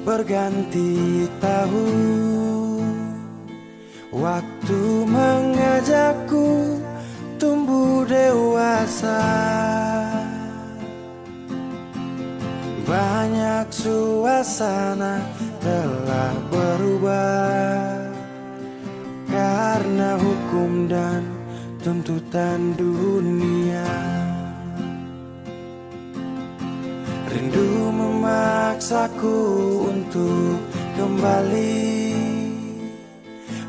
berganti tahun. Waktu mengajakku tumbuh dewasa. Banyak suasana telah berubah karena hukum dan tuntutan dunia. Rindu memaksaku untuk kembali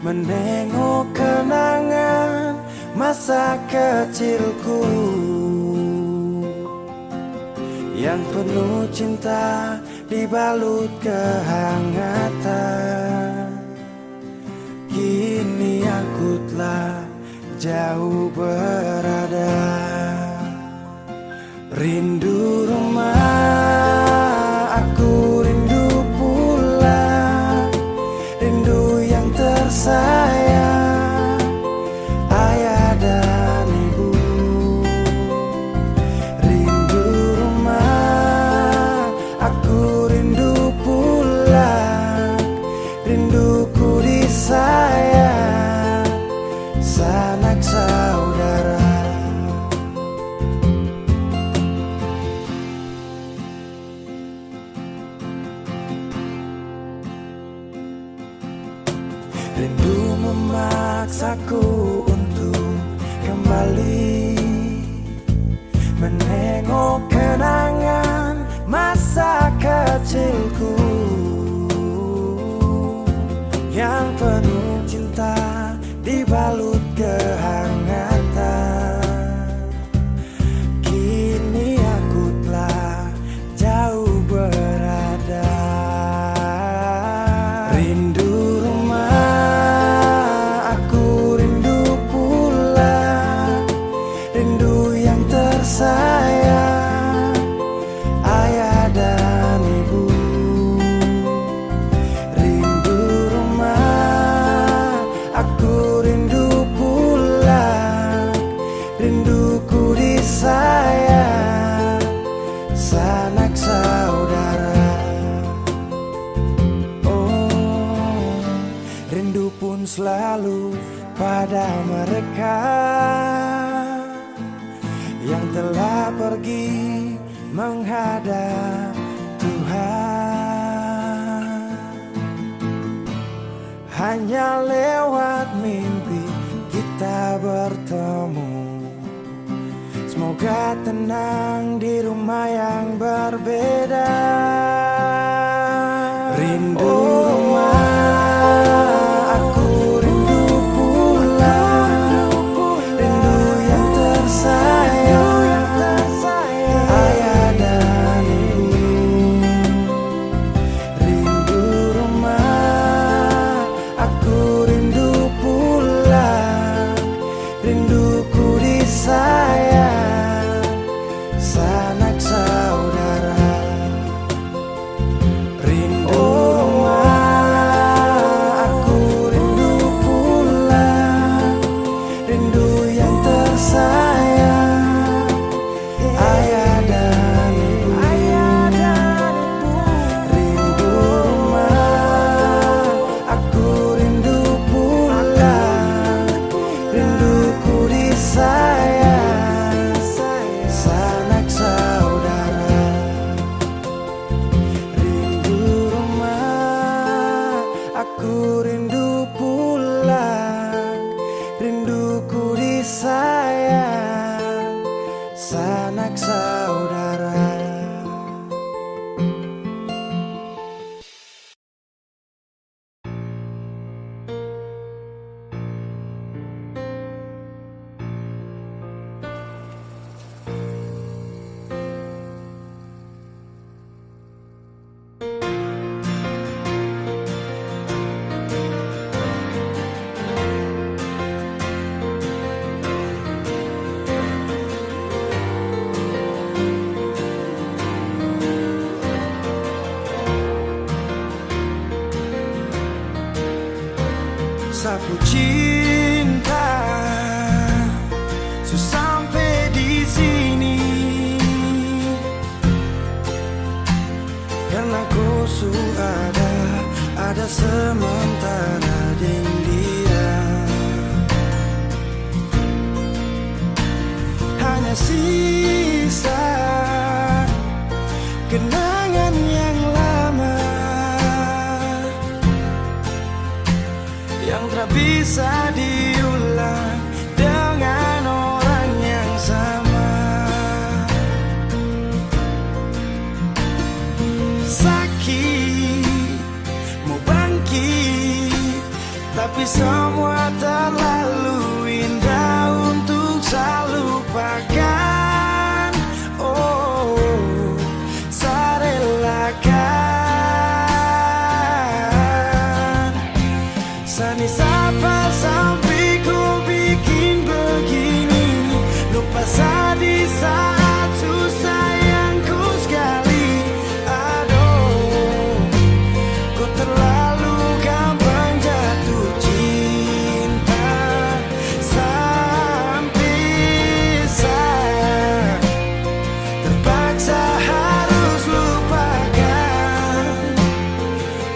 menengok kenangan masa kecilku yang penuh cinta dibalut kehangatan. Kini aku telah jauh berada. Rindu rumah, aku rindu pulang. Rindu yang tersayang, ayah dan ibu. Rindu rumah, aku rindu pulang. Rinduku disayang, sanak saudara. Rindu memaksaku untuk kembali menengok kenangan masa kecilku yang penuh cinta dibalut kehangatan. Kini aku telah jauh berada. Rindu rumah, aku rindu pulang. Rindu yang tersayang, ayah dan ibu. Rindu rumah, aku rindu pulang. Rinduku disayang, sanak saudara. Oh, rindu pun selalu pada mereka yang telah pergi menghadap Tuhan. Hanya lewat mimpi kita bertemu. Semoga tenang di rumah yang berbeda. Rindu rumah, aku rindu pulang. Rindu yang tersayang, ayah dan ibu. Rindu rumah, aku rindu pulang. Rinduku disayang, sanak saudara. Rindu rumah, aku rindu pulang. Rindu yang tersayang, ayah dan ibu. Rindu rumah, aku rindu pulang. Rinduku disayang, sanak saudara. Rindu rumah, aku rindu pulang. Rinduku disayang, sanak saudara. sementara dengan dia. Hanya sisa kenangan yang lama yang tak bisa diulang dengan orang yang sama. Sakit, mau bangkit, tapi semua terlalu indah untuk saya lupakan. Oh, saya relakan. Sani siapa sampai ku bikin begini, lupa saya di saat susah yang ku sekali. Aduh, ku terlalu gampang jatuh cinta sampai saya terpaksa harus lupakan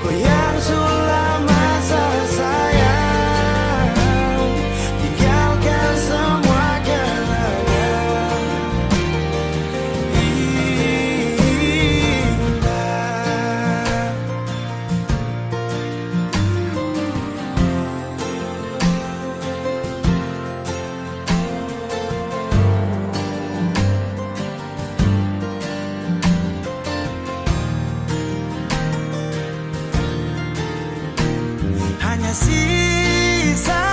kau yang sudah masa sayang, tinggalkan semua kenangan indah. Hanya sisa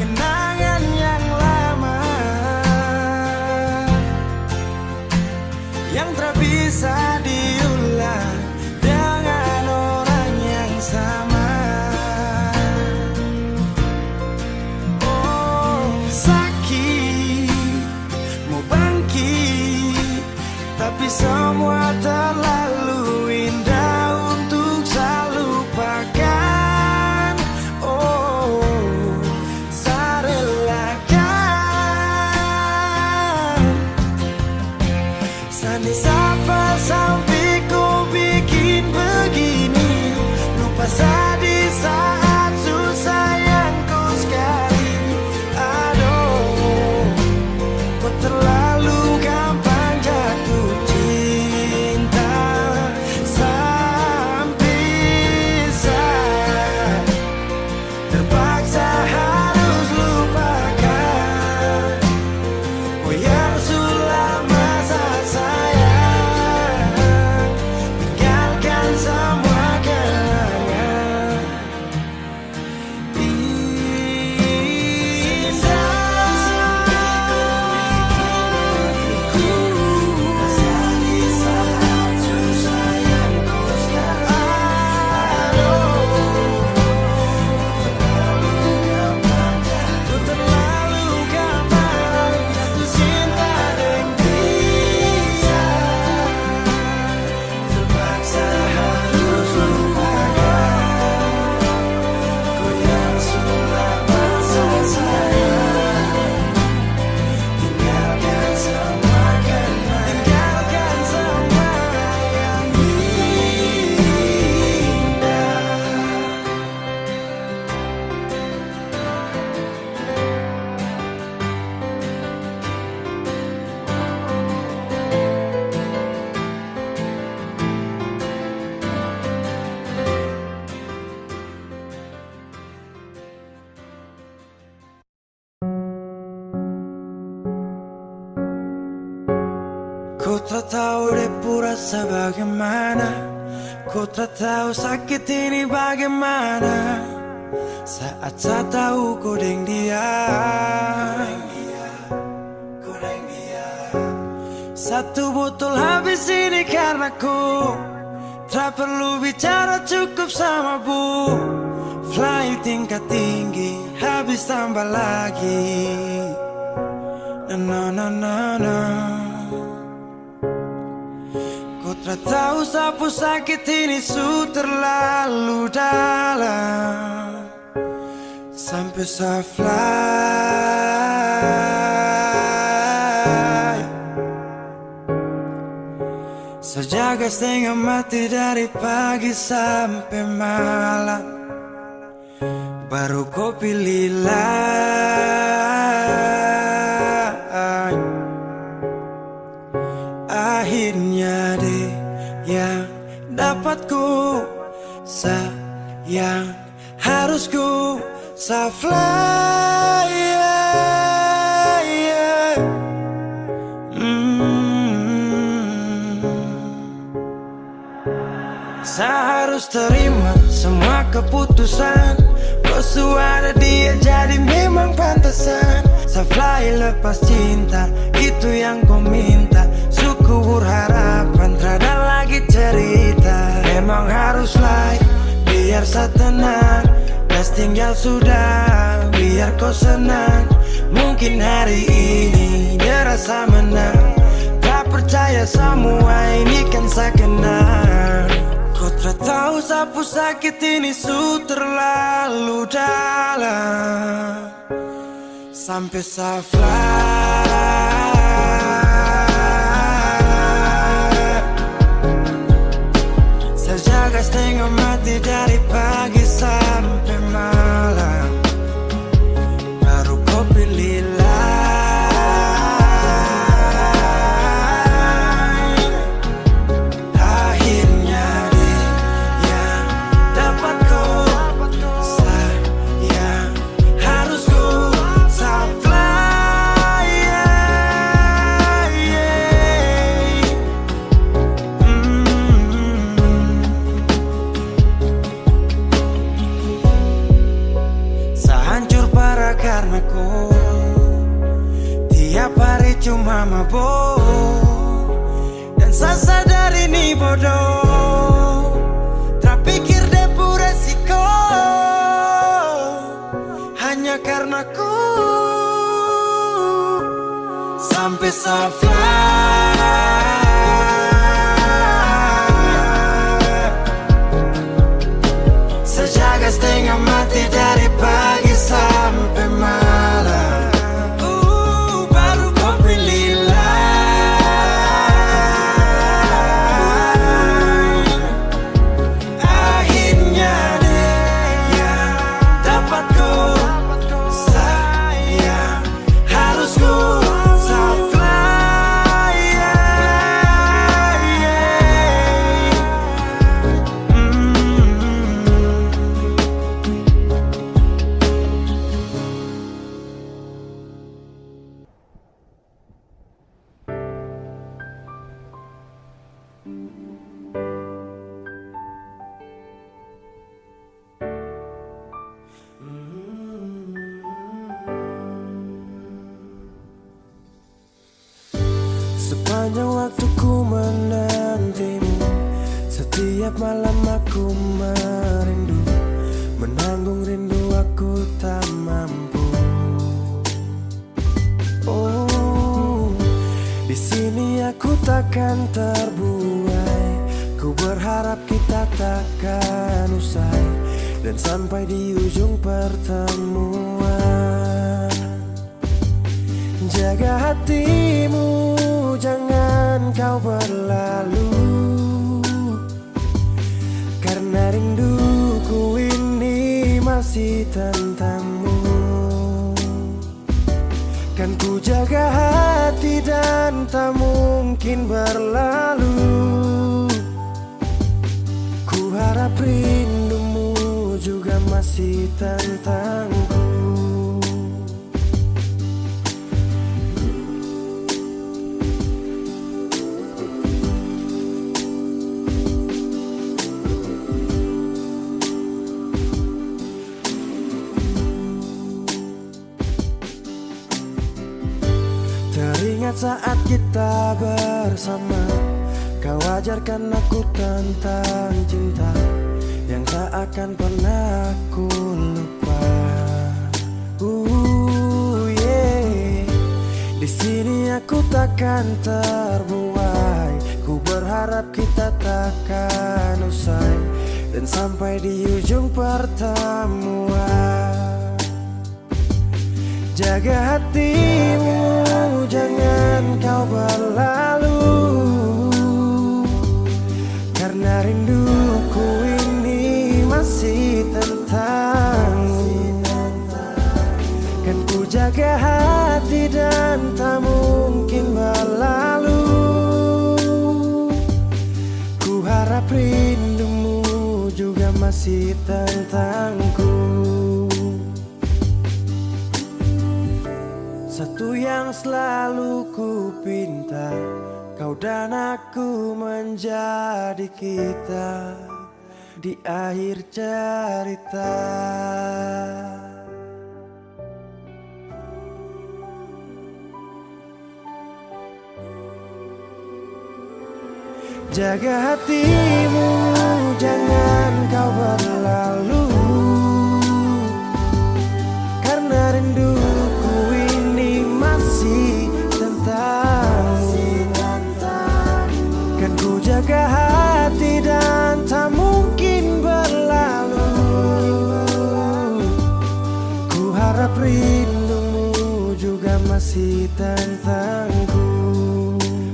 kenangan yang lama yang tak bisa diulang dengan orang yang sama. Oh, sakit, mau bangkit, tapi semua terlalu indah untuk saya lupakan. Oh, saya relakan. Sani siapa sampai ku bikin begini, lupa saya di saat susah yang ku sekali. Aduh, kau terlalu gampang jatuh cinta sampai saya terpaksa harus lupakan kau yang sudah masa sayang, tinggalkan semua kenangan Ku tak tahu depu rasa bagaimana, ku tak tahu sakit ini bagaimana saat saya tahu ku deng dia. Satu botol habis ini karena ku tak perlu bicara, cukup sama bu. Fly tingkat tinggi habis tambah lagi. Na na na na. Ku tak tahu sapu sakit ini su terlalu dalam sampai saya fly. Sejak Sejaga setengah mati dari pagi sampai malam, baru kau pilih lain. Akhirnya deh yang dapat ku sayang, harus ku fly, Saya harus terima semua keputusan. Kau ada dia jadi memang pantasan. Saya fly lepas cinta, itu yang kau minta. Syukur harapan, terada lagi cerita. Memang harus fly, biar saya tenang. Gas tinggal sudah, biar kau senang. Mungkin hari ini dia rasa menang. Tak percaya semua ini kan saya kenal. Kau tak tahu sapu sakit ini su terlalu dalam. Sampai saya fly. Saya jaga setengah mati dari pagi sampai malam, baru kau pilih lain. Akhirnya dia yang dapat kau sayang, harus kau fly, Sehancur parah karena kau tiap hari cuma mabuk, dan saya sadar ini bodoh. Tak pikir depu resiko hanya karena ku sampai saya fly. Sejaga setengah mati dari pagi sampai malam, baru kau pilih lain. Akhirnya dia yang dapat kau sayang, harus kau fly. Sepanjang waktu ku menantimu, setiap malam aku merindu. Menanggung rindu aku tak mampu. Oh, di sini aku takkan terbuai. Ku berharap kita takkan usai dan sampai di ujung pertemuan. Jaga hatimu, jangan kau berlalu, karena rinduku ini masih tentangmu. Kan ku jaga hati dan tak mungkin berlalu. Ku harap rindumu juga masih tentangku. Teringat saat kita bersama, kau ajarkan aku tentang cinta yang tak akan pernah aku lupa. Yeah. Di sini aku takkan terbuai. Ku berharap kita takkan usai dan sampai di ujung pertemuan. Jaga hatimu, jangan kau berlalu, masih tentangmu. Kan ku jaga hati dan tak mungkin berlalu. Ku harap rindumu juga masih tentangku. Satu yang selalu ku pinta, kau dan aku menjadi kita di akhir cerita. Jaga hatimu, jangan kau berlalu, karena rinduku ini masih tentangmu. Kan ku jaga hati dan tak mungkin berlalu. Ku harap rindumu juga masih tentangku.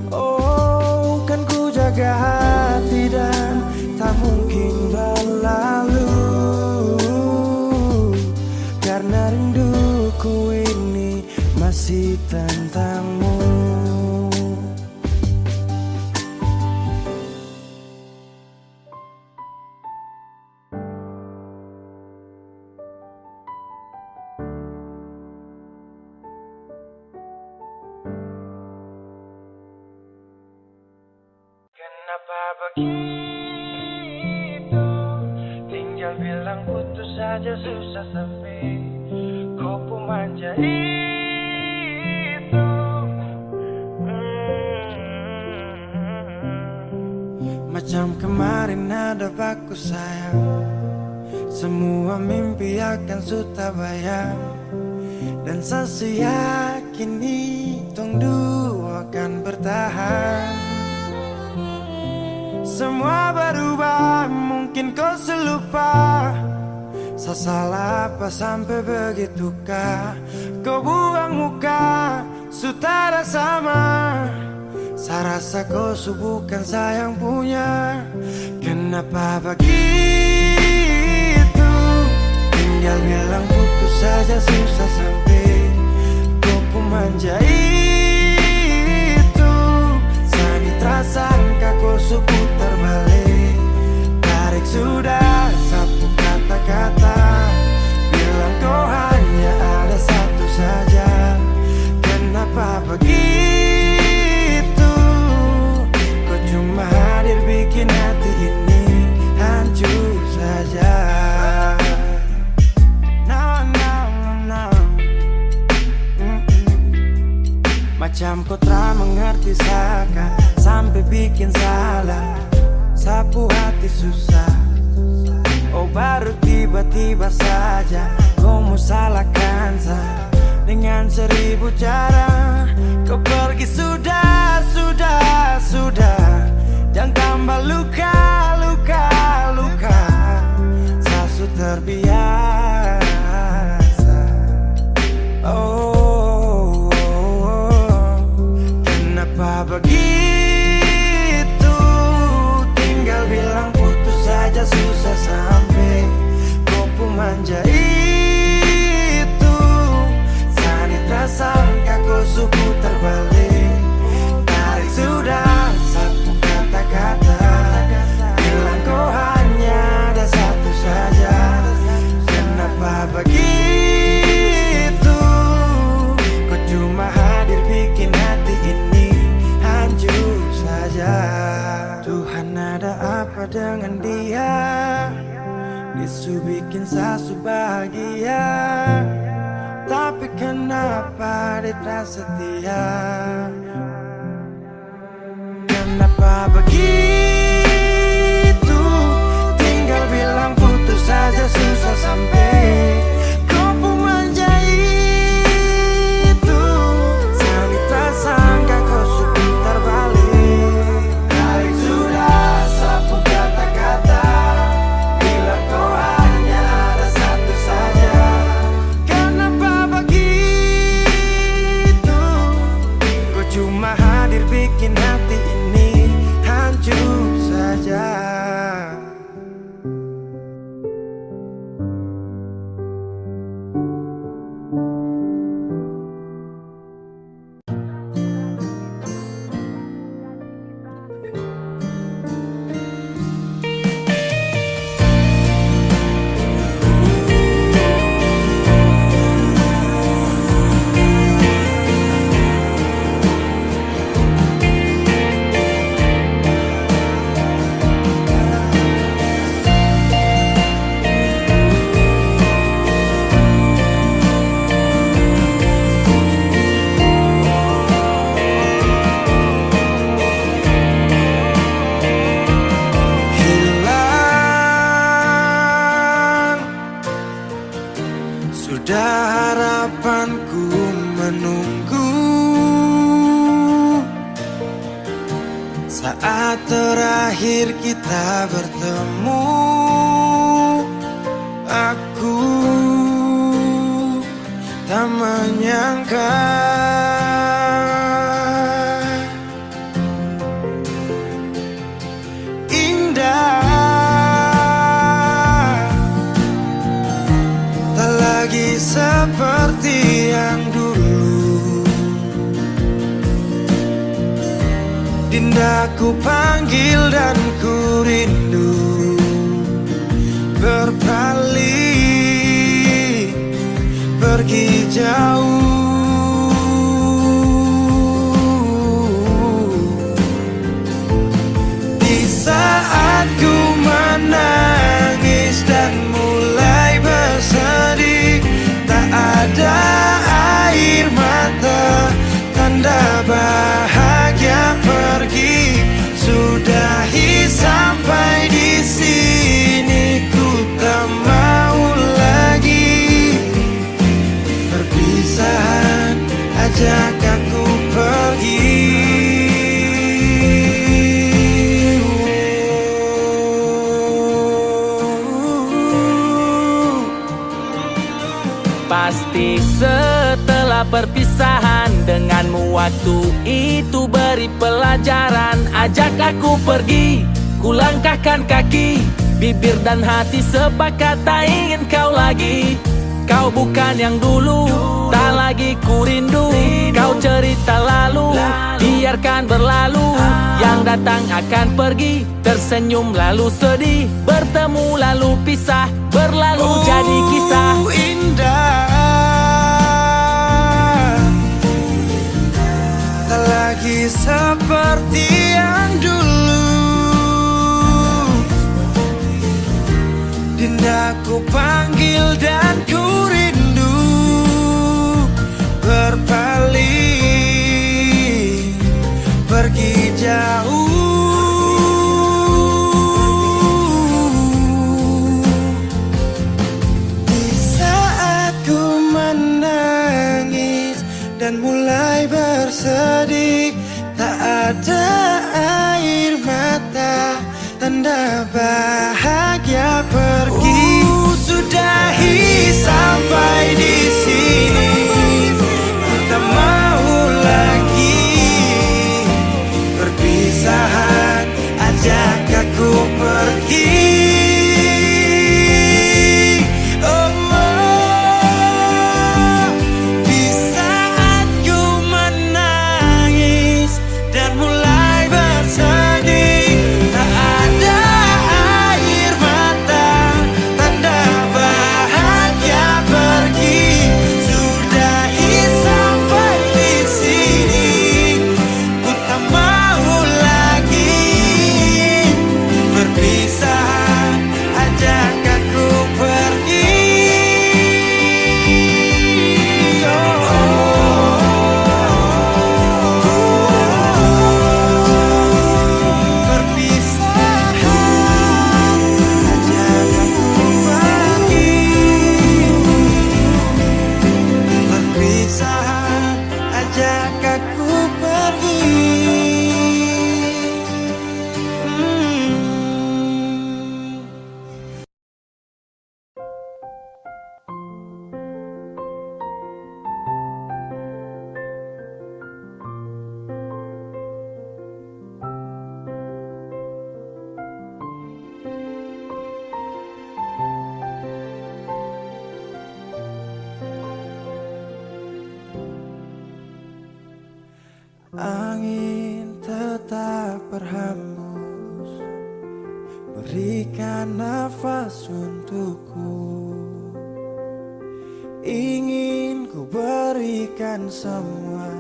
Oh, kan ku jaga hati dan tak mungkin berlalu, karena rinduku ini masih tentangmu. Kenapa begitu? Tinggal bilang putus saja susah sampai kau pun manja itu. Macam kemarin ada aku sayang, semua mimpi akan sudah bayang, dan saya yakin tong dua akan bertahan. Semua berubah, mungkin kau selupa. Saya salah apa sampai begitukah? Kau buang muka, sutara sama. Saya rasa kau bukan sayang punya. Kenapa begitu? Tinggal bilang putus saja susah sampai kau pun manja itu. Sani terasangka kau putar balik, tarik sudah sapu kata-kata, bilang kau hanya ada satu saja. Kenapa begitu? Kau cuma hadir bikin hati ini hancur saja. Macam kau tak mengerti saka, sampai bikin salah, sapu hati susah. Oh baru tiba-tiba saja kau mau salahkan saya dengan 1000 cara. Kau pergi sudah, jangan tambah luka. Saya sudah terbiasa. Oh, kenapa begitu? Tinggal bilang putus saja susah sampai kau pun manja itu. Sani tersangka kau putar balik, tarik sudah sapu kata-kata, bilang kau hanya ada satu saja. Kenapa begitu? Kau cuma hadir bikin hati ini hancur saja. Tuhan ada apa dengan dia? Disu bikin sasu bahagia, tapi kenapa dia tak setia? Kenapa begitu? Tinggal bilang putus saja susah sampai kau pun manja itu. Sani tersangka kau putar balik, tarik sudah sapu kata-kata, bilang kau hanya ada satu saja. Kenapa begitu? Kau cuma hadir bikin hati ini hancur menunggu saat terakhir kita bertemu. Aku tak menyangka indah tak lagi seperti yang dulu. Dinda ku panggil dan ku rindu, berpaling pergi jauh. Di saat ku menangis dan mulai bersedih, tak ada air mata, tanda bahagia pergi. Sudahi sampai di sini, ku tak mau lagi. Perpisahan ajak aku pergi. Pasti setelah perpisahan denganmu, waktu itu beri pelajaran. Ajak aku pergi, ku langkahkan kaki, bibir dan hati sepakat tak ingin kau lagi. Kau bukan yang dulu, tak lagi ku rindu. Kau cerita lalu, biarkan berlalu. Yang datang akan pergi, tersenyum lalu sedih, bertemu lalu pisah, berlalu jadi kisah. Indah tak lagi seperti yang dulu. Dinda ku panggil dan ku rindu, berpaling pergi jauh. Di saat ku menangis dan mulai bersedih, tak ada air mata, tanda bahagia pergi. Sudahi sampai di sini, ku tak mau lagi. Perpisahan ajak aku pergi. Angin tetap berhembus, berikan nafas untukku. Ingin ku berikan semua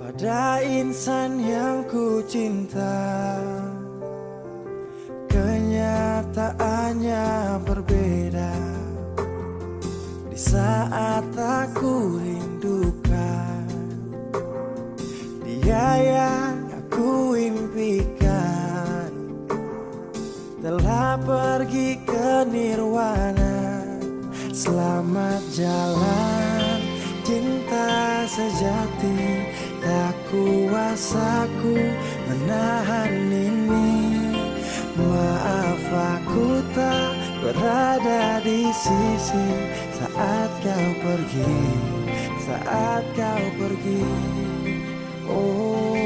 pada insan yang ku cinta. Kenyataannya berbeda di saat aku rindukan dia yang aku impikan, telah pergi ke nirwana. Selamat jalan cinta. sejati, tak kuasaku menahan ini. Maaf aku tak berada di sisi saat kau pergi, saat kau pergi. Oh,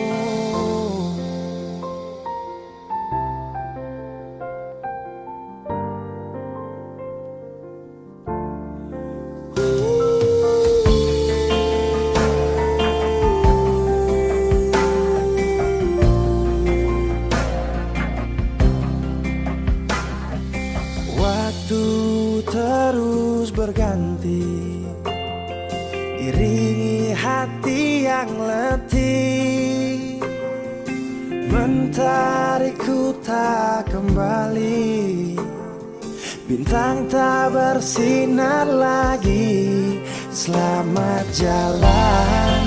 waktu terus berganti, iringi hati yang letih, mentarikku tak kembali. Bintang tak bersinar lagi. Selamat jalan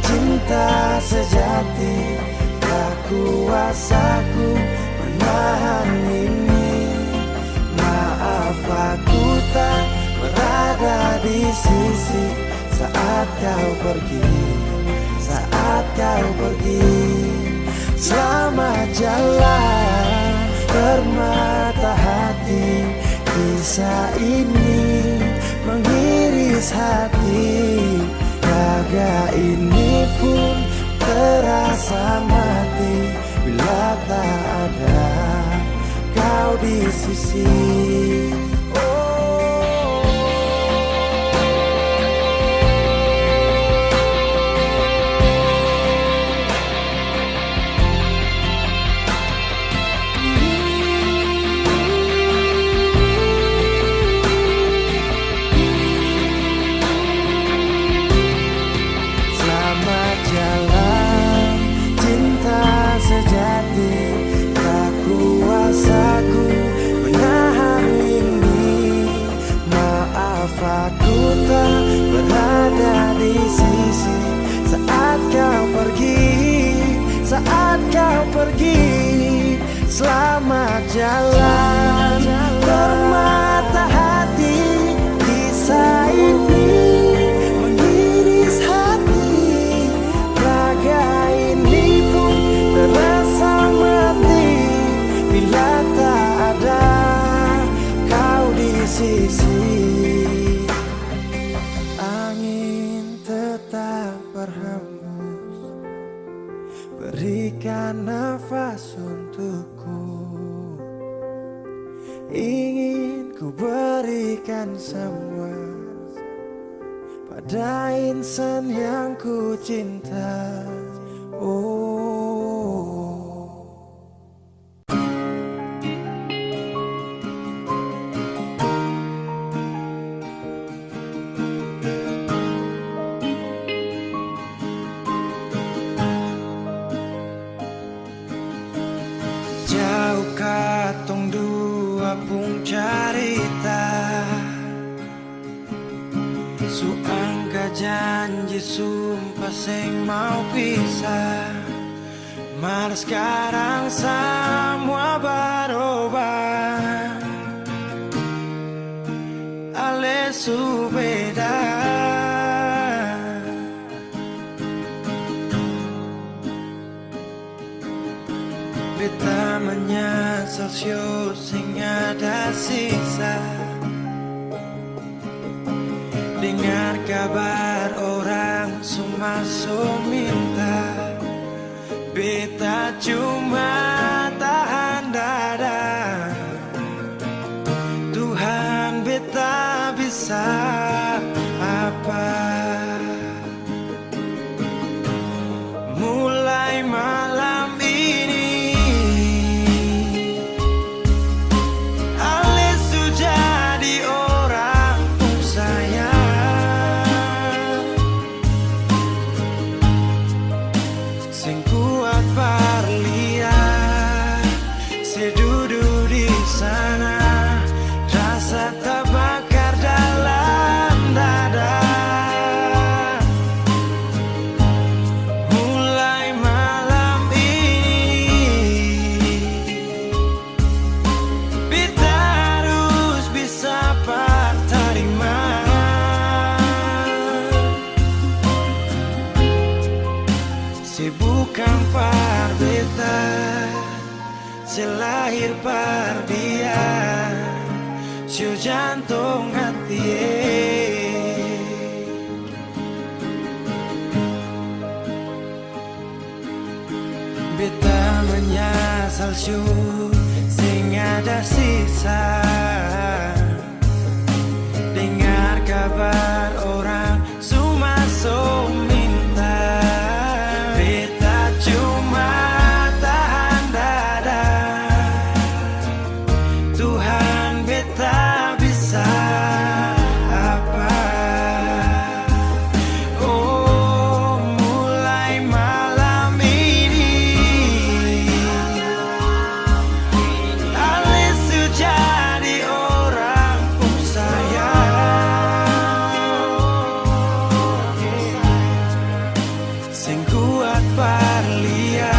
cinta sejati, tak kuasaku menahan ini. Maaf aku tak berada di sisi saat kau pergi, saat kau pergi. Selamat jalan permata hati, kisah ini mengiris hati. Raga ini pun terasa mati bila tak ada kau di sisi. Jalan cinta sejati, tak kuasaku menahan ini. Maaf aku tak berada di sisi saat kau pergi, saat kau pergi. Selamat jalan permata hati, kisah ini mengiris hati. Raga ini pun terasa mati bila tak ada kau di sisi. Angin tetap berhembus, berikan nafas untukku. Ingin ku berikan semua pada insan yang ku cinta. Oh, jauh katong dua pung carita, suangka janji sumpah seng mau pisah. Mar sekarang semua berubah, ale su beda. Beta menyesal sio sing ada sisa. Dengar kabar orang semua minta, beta cuma tahan dada. Tuhan beta bisa apa? Mulai malam ini Ale sudah di orang pun sayang, sing kuat berlian. selahir pardian, sio jantung hati. Beta menyesal syu sing ada sisa, dengar kabar orang sumaso minta. Beta cuma tahan dada, Tuhan beta bisa apa. Oh, mulai malam ini Alisu jadi orang sayang, sing kuat parlian,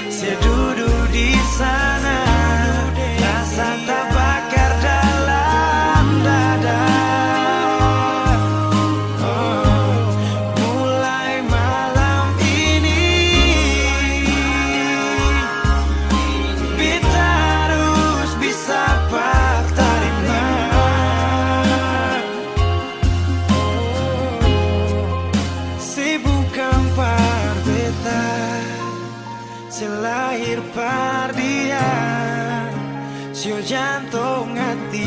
saya duduk di sana, rasa terbakar dalam dada. Oh, mulai malam ini kita harus bisa terima. Si bukan parbeta, selahir pardian, sio jantung hati.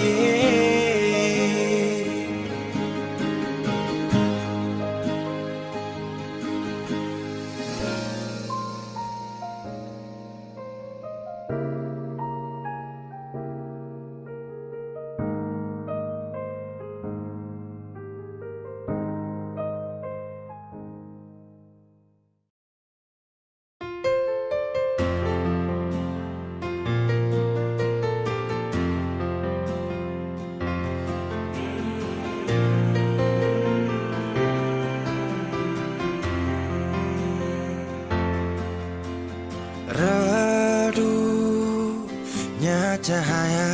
Redupnya cahaya,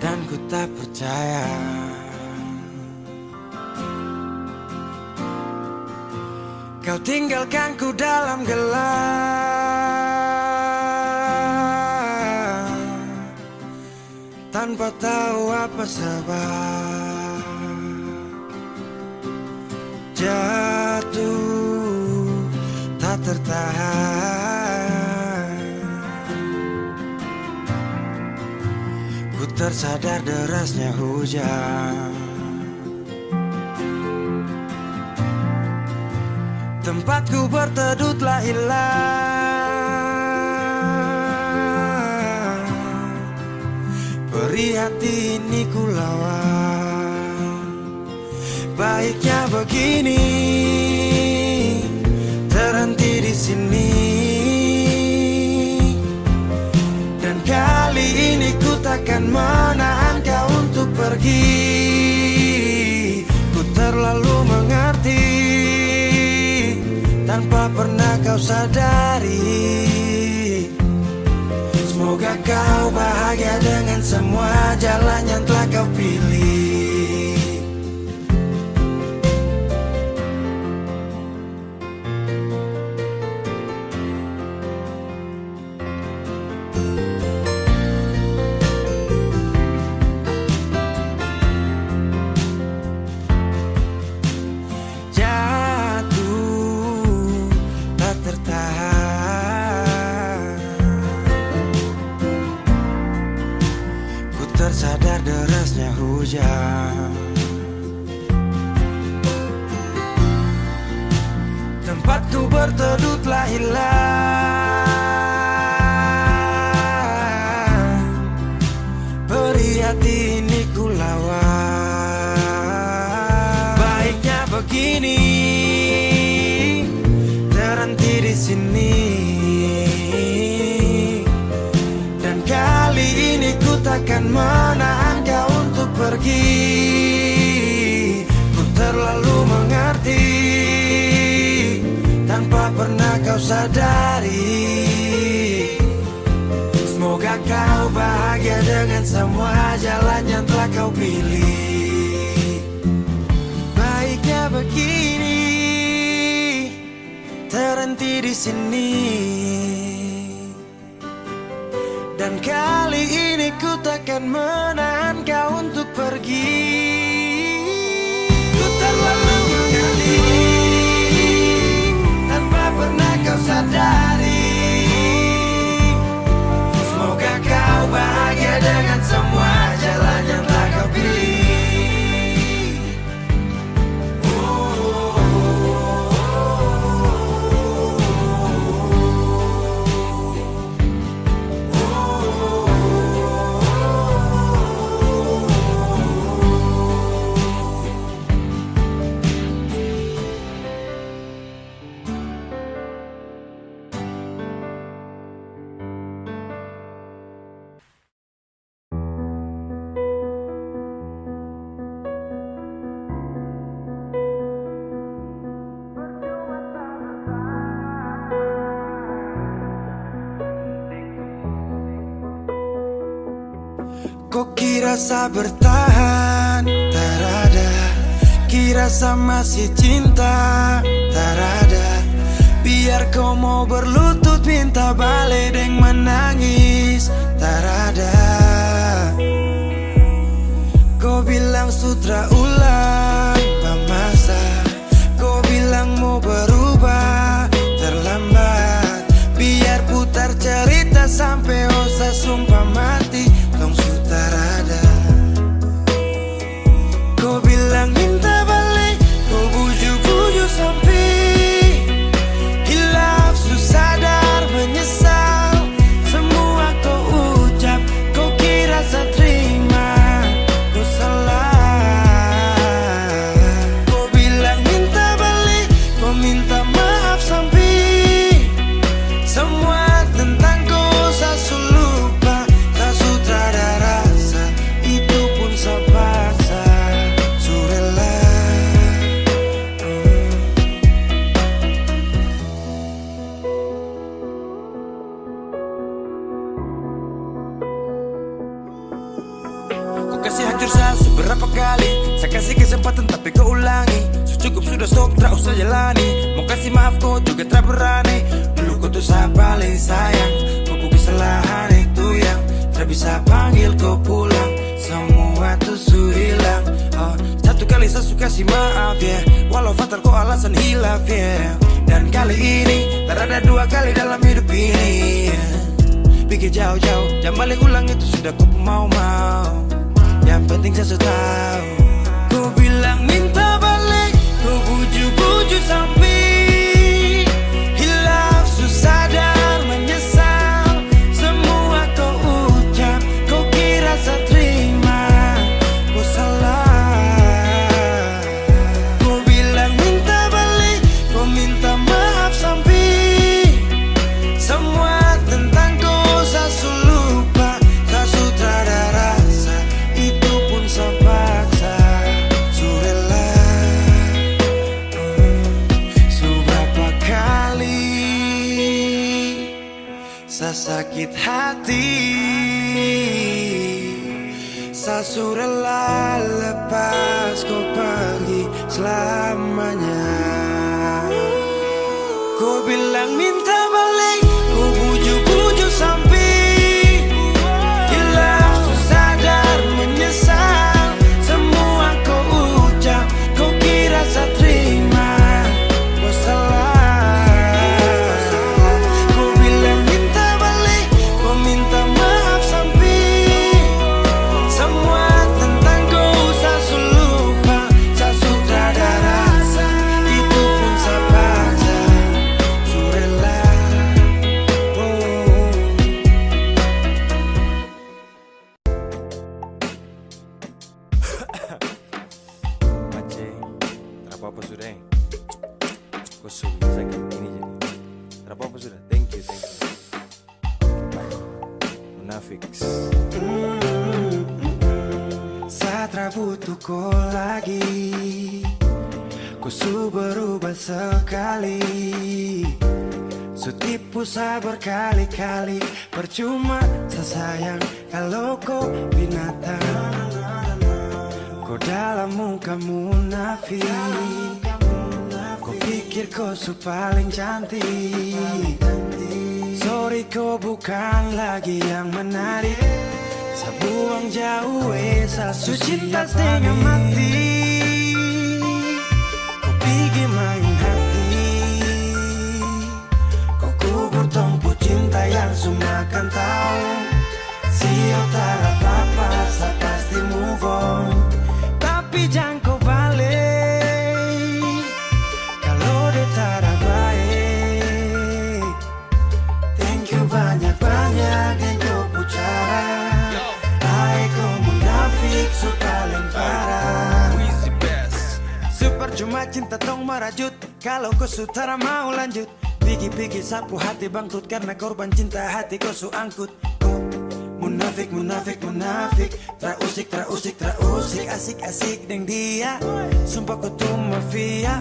dan ku tak percaya kau tinggalkan ku dalam gelap, tanpa tahu apa sebab. Jatuh tak tertahan, ku tersadar derasnya hujan, tempatku berteduh telah hilang. Perih hati ini ku lawan, baiknya begini, terhenti di sini. Dan kali ini ku takkan menahan kau untuk pergi. Ku terlalu mengerti, tanpa pernah kau sadari. Semoga kau bahagia dengan semua jalan yang telah kau pilih. Tersadar derasnya hujan, tempatku berteduh telah hilang. Perih hati ini ku lawan, baiknya begini, terhenti di sini. Dan kali ini ku takkan menahan kau untuk pergi. Ku terlalu mengerti, tanpa pernah kau sadari. Semoga kau bahagia dengan semua jalan yang telah kau pilih. Baiknya begini, berhenti di sini. Dan kali ini ku takkan menahan kau untuk pergi. Ku terlalu mengerti tanpa pernah kau sadari. Semoga kau bahagia dengan semua jalan yang telah kau pilih. Kau kira saya bertahan, tak ada. Kira saya masih cinta, tak ada. Biar kau mau berlutut minta balik deng menangis, tak ada. Kau bilang sutra ulang masa. Kau bilang mau berubah, terlambat. Biar putar cerita sampai osa sumpah mati. Tong sutar ada. Kau bilang minta balik, kau bujuk-bujuk sampai hilaf, susah sadar menyesal. Semua kau ucap, kau kira saya terima. Kau salah. Kau bilang minta balik, kau minta maaf sampai semua tentang kau saya lupa. Tak sutradara rasa, itu pun saya paksa. Surela. Kau kasih hancur saya seberapa kali. Saya kasih kesempatan tapi kau ulangi. Cukup sudah stop, tak usah jalani. Mau kasih maaf kau juga tak berani. Dulu kau tuh saya paling sayang. Kau bukan kesalahan itu yang tak bisa panggil kau pulang. Semua tuh su hilang. Satu kali saya suka kasih maaf ya, walau fatal kau alasan hilaf ya. Dan kali ini tak ada dua kali dalam hidup ini ya. Pikir jauh-jauh, jangan balik ulang itu sudah kau mau-mau. Yang penting saya sudah tahu. Kau bilang minta balik, kau bujuk-bujuk sampai hilaf, susah dan menyesal. Semua kau ucap, kau kira saya terima. Kau salah. Kau bilang minta balik, kau minta maaf sampai semua tentang kau saya lupa. Tak sutradara rasa, itu pun saya paksa. Surela. Seberapa kali saya sakit hati, saya surela lepas kau pergi selamanya. Kau bilang minta balik, kau bujuk-bujuk sampai hilaf, susah dan menyesal. Semua kau ucap, kau kira saya terima. Kau salah. Kau bilang minta balik, kau minta maaf sampai semua tentang kau saya lupa. Saya sutradara rasa, itu pun saya paksa. Surela. Aceh, tak apa-apa sudah. Kau suruh sakit ini jadi. Tak apa-apa sudah. Thank you. Munafiks. Saya tak butuh kau lagi. Kau su berubah sekali. Su tipu saya berkali-kali. Percuma saya sayang kalau kau binatang. Kau dalam muka munafik. Kau pikir pikir kau su paling cantik. Sorry kau bukan lagi yang menarik. Saya buang jauh su cinta setengah mati. Kau pergi main hati. Kau kubur tumpu cinta yang su makan tahu. Siapa tak apa-apa, saya pasti move on. Tapi jangan kau balik kalau dia tak baik. Thank you banyak-banyak yang kau pucara. Hai kau munafik su paling parah. Super cuma cinta tong merajut. Kalau kau sutara mau lanjut. Pigi-pigi sapu hati bangkrut karena korban cinta hati kau su angkut. Munafik, munafik, munafik. Trausik, trausik, trausik. Asik-asik deng dia. Sumpah kau tuh mafia.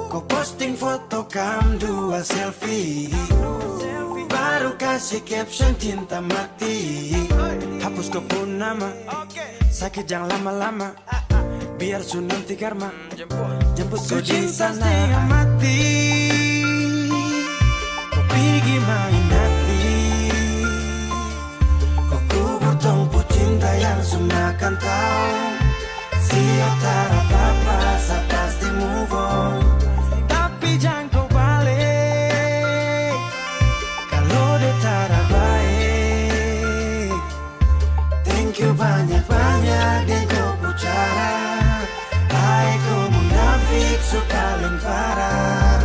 Kau posting foto kam dua selfie. Baru kasih caption cinta mati. Hapus kau pun nama. Sakit jangan lama-lama. Biar su nanti karma. Jemput kau di sana. Setengah mati. Kau pergi main hati. Tumpu cinta yang semakan tahu. Siap tak apa-apa, saya pasti move on. Tapi jangan kau balik kalau dia tak baik. Thank you banyak-banyak dan kau pucara. Hai kau munafik su paling parah.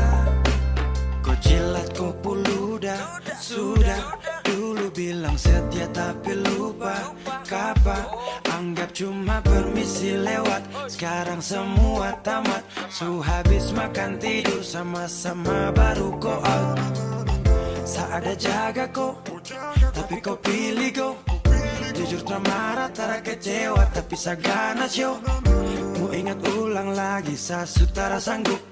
Kau jilat kau puludah. Sudah dulu bilang setia tapi lupa kapan. Anggap cuma permisi lewat. Sekarang semua tamat. Su habis makan tidur sama-sama baru kau out. Saat ada jaga kau, tapi kau pilih kau. Jujur tak marah, tak kecewa, tapi saya ganas yo. Mau ingat ulang lagi, saya sutara sanggup.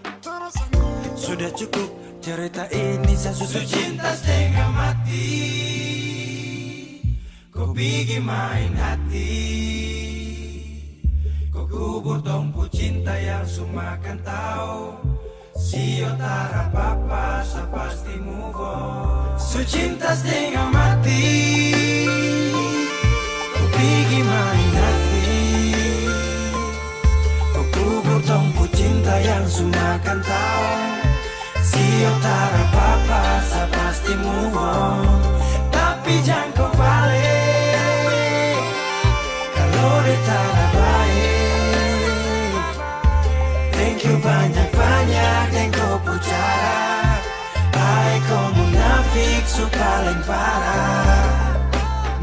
Sudah cukup cerita ini, saya susu cinta setengah mati. Kau pergi main hati. Kau kubur tumpu cinta yang su makan tahu. Sio tak apa-apa, saya pasti move on. Su cinta setengah mati. Kau pergi main hati. Kau kubur tumpu cinta yang su makan tahu. Siap tak apa-apa, saya pasti move on. Tapi jangan kau balik kalau dia tak baik. Thank you banyak-banyak yang kau pucara. Hai kau munafik su paling parah.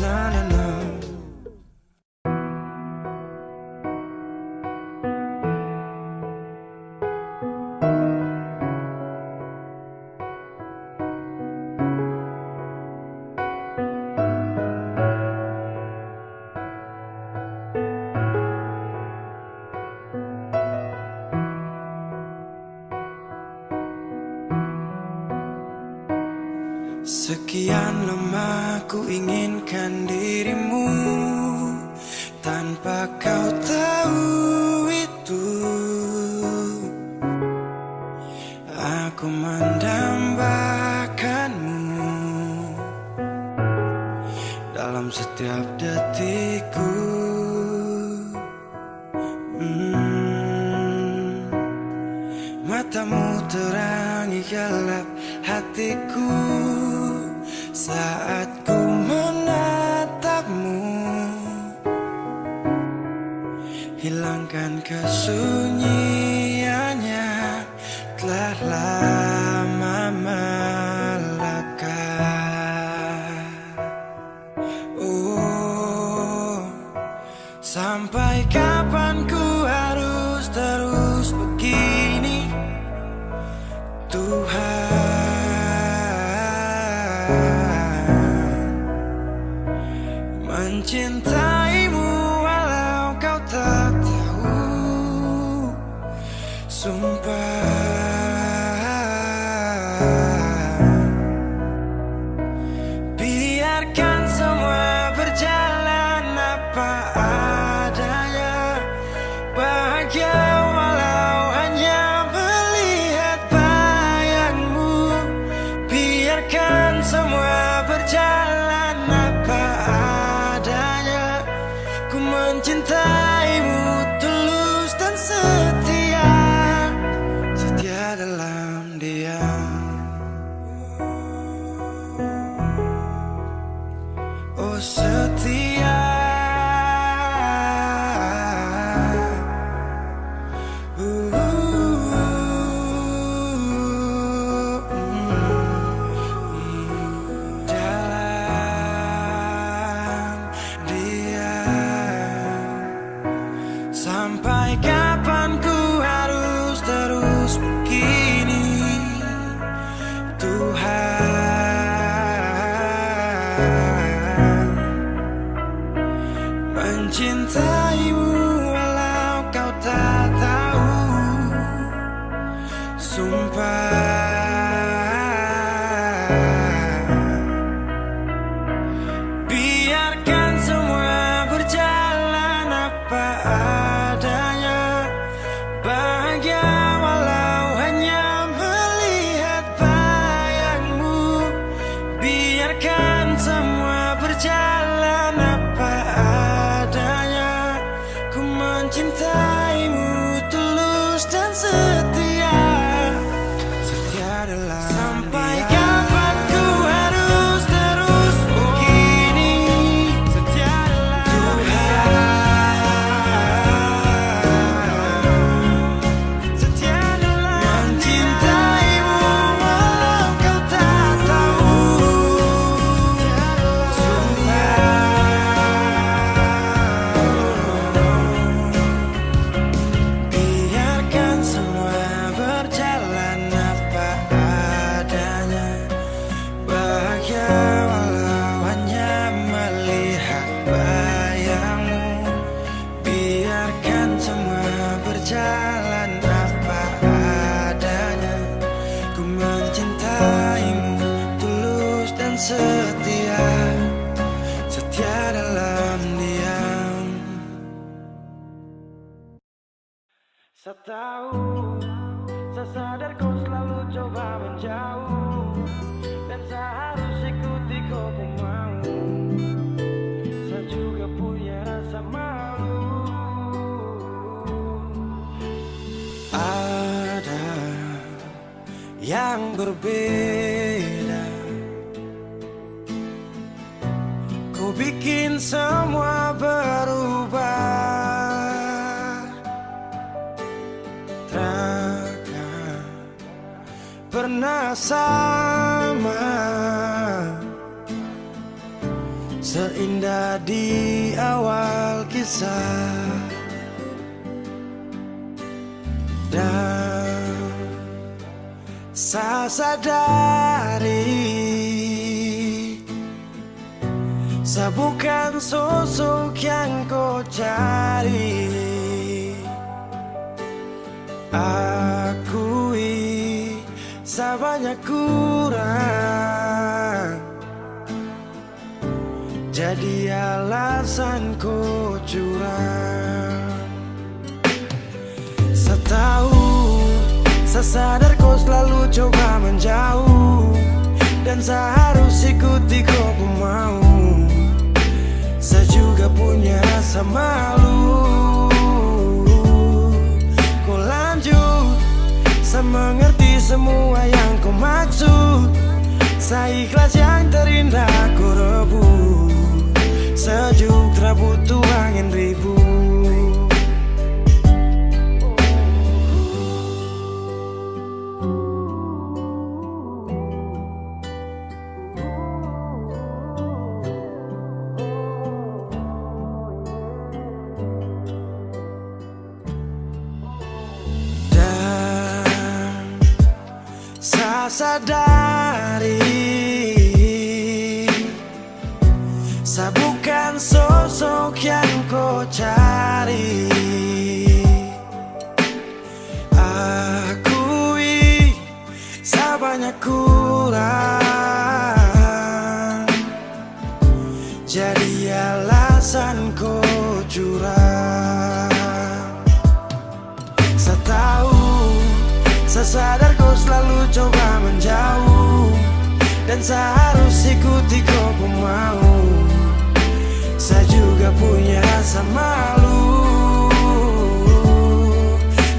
Na na na. Sekian lama ku inginkan dirimu tanpa kau tahu itu. Aku mendambakanmu dalam setiap detikku. Matamu terangi gelap hatiku saat ku menatapmu. Hilangkan kesunyiannya telah lama melekat. Oh, sampai kapan ku harus terus begini, Tuhan? Mencintaimu walau kau tak tahu. Sumpah, biarkan semua berjalan apa adanya. Bahagia walau hanya melihat bahagia. mencintaimu tulus dan setia, setia dalam diam. Oh setia, sampai kapan ku harus terus begini, Tuhan. Mencintaimu walau kau tak tahu, sumpah. Biarkan semua berjalan apa adanya, bahagia walau hanya melihat bayangmu. Biarkan semua berjalan apa adanya, ku mencintaimu tulus dan setia, setia dalam sampai kapan ku harus terus begini, setia dalam setia dalam mencintaimu walau kau tak tahu, biarkan semua berjalan apa adanya, bahagia walau hanya melihat bayangmu. Biarkan semua berjalan apa adanya, ku mencintaimu tulus dan setia, setia dalam diam. Setahun, saya sadar kau selalu coba menjauh, dan saya harus ikuti kau pun mau. Saya juga punya rasa malu. Ada yang berbeda, kau bikin semua berubah. Takkan pernah sama, seindah di awal kisah. Dan saya sadari, saya bukan sosok yang kau cari. Akui saya banyak kurang, jadi alasan kau curang. Setahun, saya sadar kau selalu coba menjauh, dan saya harus ikuti kau pun mau. Saya juga punya rasa malu. Kau lanjut, saya mengerti semua yang kau maksud. Saya ikhlas yang terindah ku rebut, sejuk tak butuh angin ribut. Saya sadari, saya bukan sosok yang kau cari. Akui saya banyak kurang, jadi alasan kau curang. Saya tahu, saya sadar kau selalu coba menjauh, dan saya harus ikuti kau pun mau. Saya juga punya rasa malu.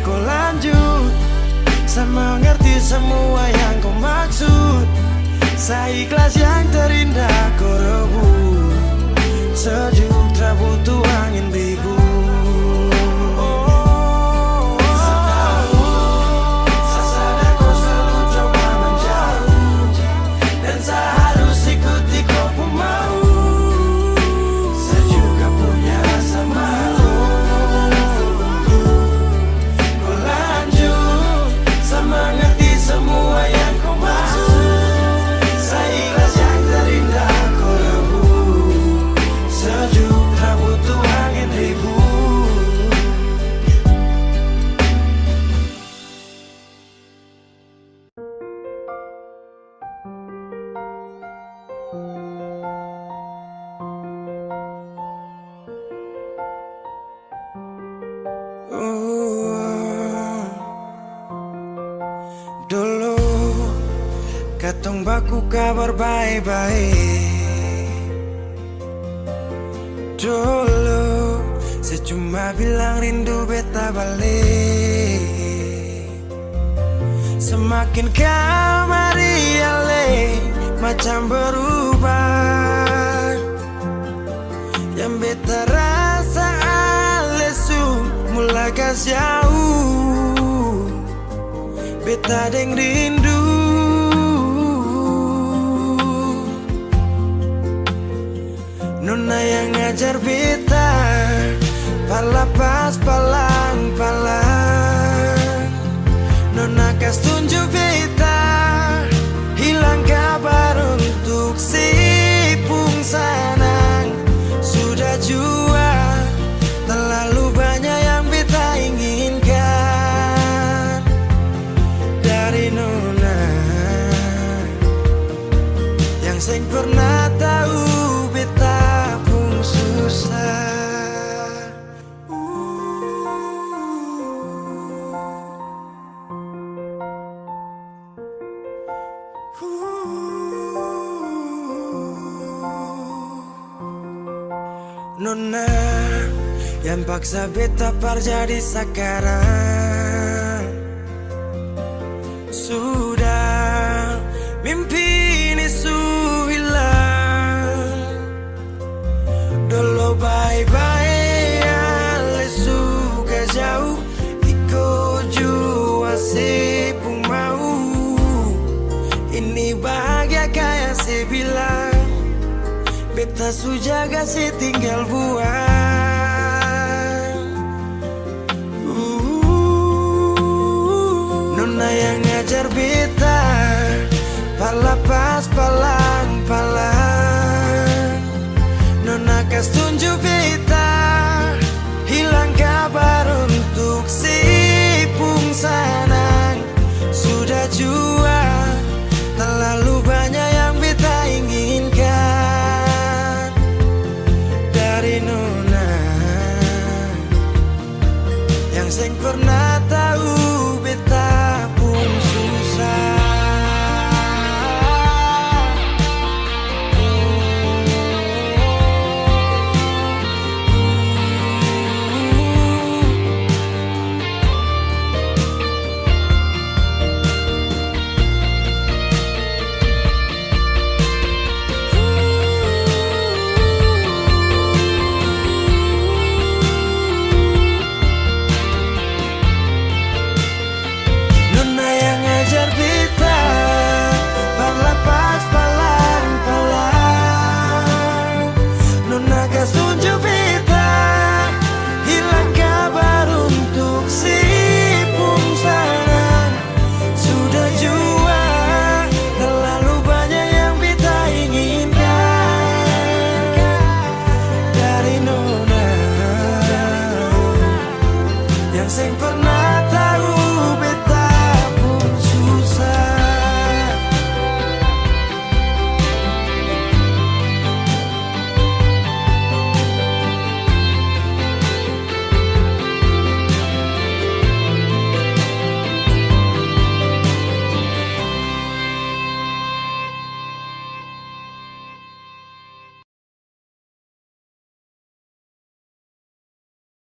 Kau lanjut, saya mengerti semua yang kau maksud. Saya ikhlas yang terindah kau rebut. Sejuk tak butuh angin ribut. Dulu katong baku kabar baik-baik. Dulu saya cuma bilang rindu beta balik. Semakin kamari ale macam berubah. Yang beta rasa alesu mulai kas jauh. Beta deng rindu. Nona yang ngajar beta palapas palang-palang. Nona kas tunjuk beta hilang kabar untuk si pung sanang. Sudah jua terlalu banyak yang beta inginkan dari Nona yang seng pernah tahu beta pun susah. Nona yang paksa beta par jadi sekarang. Sudah mimpi ini su hilang. Dulu bye-bye ale suka jauh. Iko jua si pun mau. Ini bahagia kayak si bilang. Beta su jaga si tinggal buang. Nona yang ngajar beta palapas palang-palang. Nona kas tunjuk beta hilang kabar untuk si pung sanang. Sudah jua terlalu banyak yang beta inginkan dari Nona yang seng pernah